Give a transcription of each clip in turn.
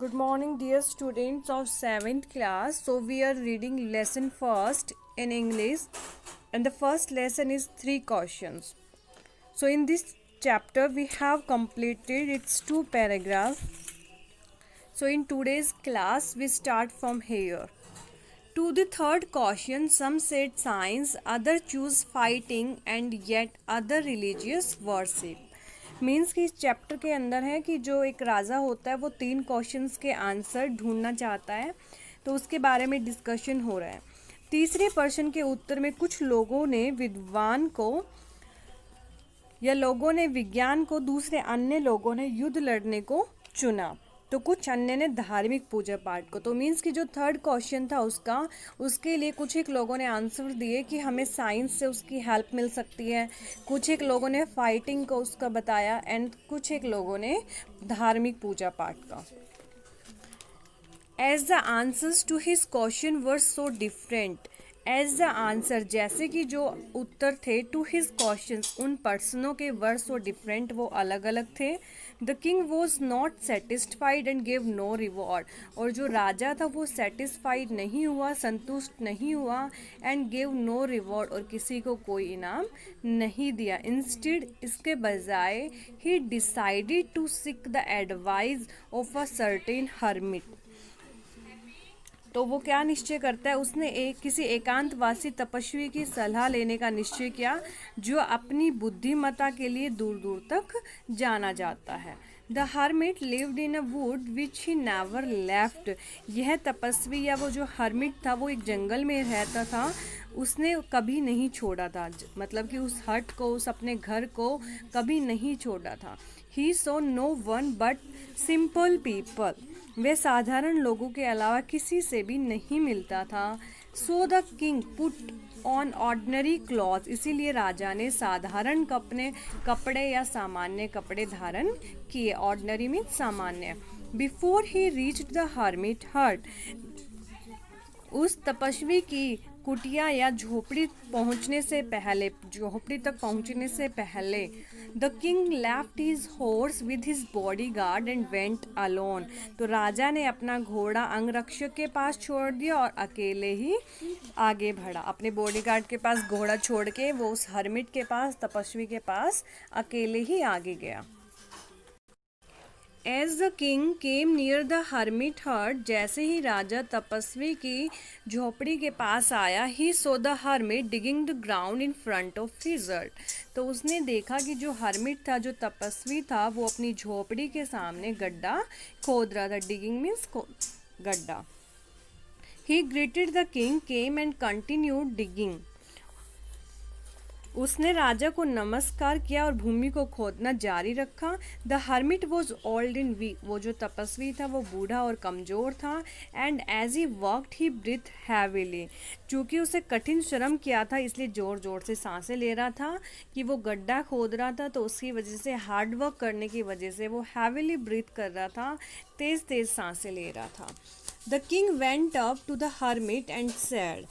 Good morning, dear students of 7th class. So, we are reading lesson first in English, and the first lesson is 3 questions. So, in this chapter, we have completed its 2 paragraphs. So, in today's class, we start from here. To the third caution, some said science, others choose fighting, and yet other religious worship. Means कि इस chapter के अंदर है कि जो एक राजा होता है वो 3 क्वेश्चंस के आंसर ढूंढना चाहता है, तो उसके बारे में डिस्कशन हो रहा है। तीसरे प्रश्न के उत्तर में कुछ लोगों ने विज्ञान को दूसरे अन्य लोगों ने युद्ध लड़ने को चुना, तो कुछ अन्य ने धार्मिक पूजा पाठ को। तो मीन्स कि जो थर्ड क्वेश्चन था उसके लिए कुछ एक लोगों ने आंसर दिए कि हमें साइंस से उसकी हेल्प मिल सकती है, कुछ एक लोगों ने फाइटिंग को उसका बताया, एंड कुछ एक लोगों ने धार्मिक पूजा पाठ का। As the answers to his question were so different, as the answer जैसे कि जो उत्तर थे टू हिज क्वेश्चन उन पर्सनों के वर सो डिफरेंट, वो अलग अलग थे। The king was not satisfied and gave no reward, और जो राजा था वो सेटिस्फाइड नहीं हुआ, संतुष्ट नहीं हुआ, एंड गेव नो रिवॉर्ड, और किसी को कोई इनाम नहीं दिया। इंस्टेड इसके बजाय ही decided to seek the advice of a certain hermit, तो वो क्या निश्चय करता है, उसने किसी एकांतवासी तपस्वी की सलाह लेने का निश्चय किया जो अपनी बुद्धिमत्ता के लिए दूर दूर तक जाना जाता है। The hermit lived in a would which he never left, यह तपस्वी या वो जो हर्मिट था वो एक जंगल में रहता था, उसने कभी नहीं छोड़ा था, मतलब कि उस हट को, उस अपने घर को कभी नहीं छोड़ा था। He so no one but simple people, वे साधारण लोगों के अलावा किसी से भी नहीं मिलता था। So the king put on ordinary cloth, इसीलिए राजा ने साधारण कपड़े या सामान्य कपड़े धारण किए। ऑर्डिनरी मीन्स सामान्य। Before he reached the hermit हट, उस तपस्वी की कुटिया या झोपड़ी तक पहुंचने से पहले the king left his horse with his body guard and went alone, तो राजा ने अपना घोड़ा अंगरक्षक के पास छोड़ दिया और अकेले ही आगे बढ़ा। अपने बॉडीगार्ड के पास घोड़ा छोड़ के वो उस हर्मिट के पास, तपस्वी के पास अकेले ही आगे गया। As the king came near the hermit hut, जैसे ही राजा तपस्वी की झोपड़ी के पास आया, he saw the hermit digging the ground in front of his hut, तो उसने देखा कि जो हर्मिट था, जो तपस्वी था, वो अपनी झोपड़ी के सामने गड्ढा खोद रहा था। डिगिंग मीन्स गड्ढा। ही greeted the king came and continued digging, उसने राजा को नमस्कार किया और भूमि को खोदना जारी रखा। The hermit was old and weak, वो जो तपस्वी था वो बूढ़ा और कमज़ोर था। And as he worked he breathe heavily, चूँकि उसे कठिन श्रम किया था इसलिए ज़ोर ज़ोर से सांसें ले रहा था, कि वो गड्ढा खोद रहा था, तो उसकी वजह से हार्ड वर्क करने की वजह से वो हैवीली ब्रीथ कर रहा था, तेज़ तेज़ सांसें ले रहा था। The king went up to the hermit and said,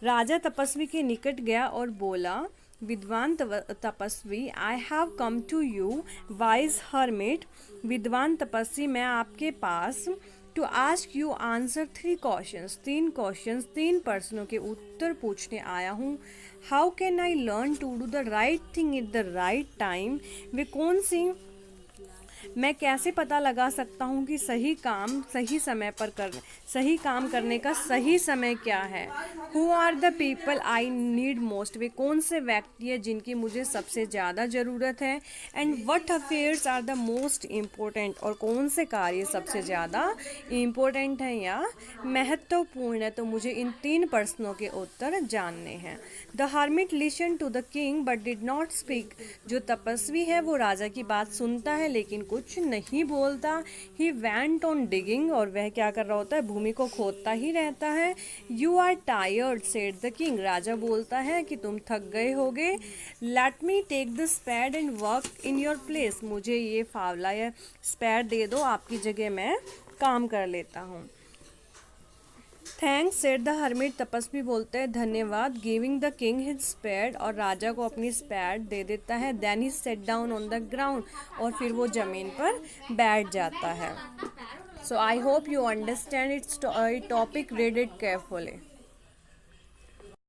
राजा तपस्वी के निकट गया और बोला, विद्वान तपस्वी, I have come to you wise hermit, विद्वान तपस्वी, मैं आपके पास to ask you answer 3 questions, 3 प्रश्नों के उत्तर पूछने आया हूँ। How can I learn to do the right thing at the right time, मैं कैसे पता लगा सकता हूँ कि सही काम करने का सही समय क्या है। Who are the people I need most, वे कौन से व्यक्ति हैं जिनकी मुझे सबसे ज़्यादा ज़रूरत है। And what affairs are the most important, और कौन से कार्य सबसे ज़्यादा इम्पोर्टेंट हैं या महत्वपूर्ण है। तो मुझे इन 3 प्रश्नों के उत्तर जानने हैं। The hermit listen to the king but did not speak, जो तपस्वी है वो राजा की बात सुनता है लेकिन कुछ नहीं बोलता। ही वेंट ऑन डिगिंग, और वह क्या कर रहा होता है, भूमि को खोदता ही रहता है। You are tired said the king, राजा बोलता है कि तुम थक गए होगे। Let me take the spade and work in your place, मुझे ये फावला या स्पैड दे दो, आपकी जगह मैं काम कर लेता हूँ। थैंक्स सेड द हर्मिट, तपस्वी बोलते हैं धन्यवाद। Giving the king his spade, और राजा को अपनी स्पैड दे देता है। Then he set down on the ground, और फिर वो जमीन पर बैठ जाता है। So I hope you understand its topic, read it carefully.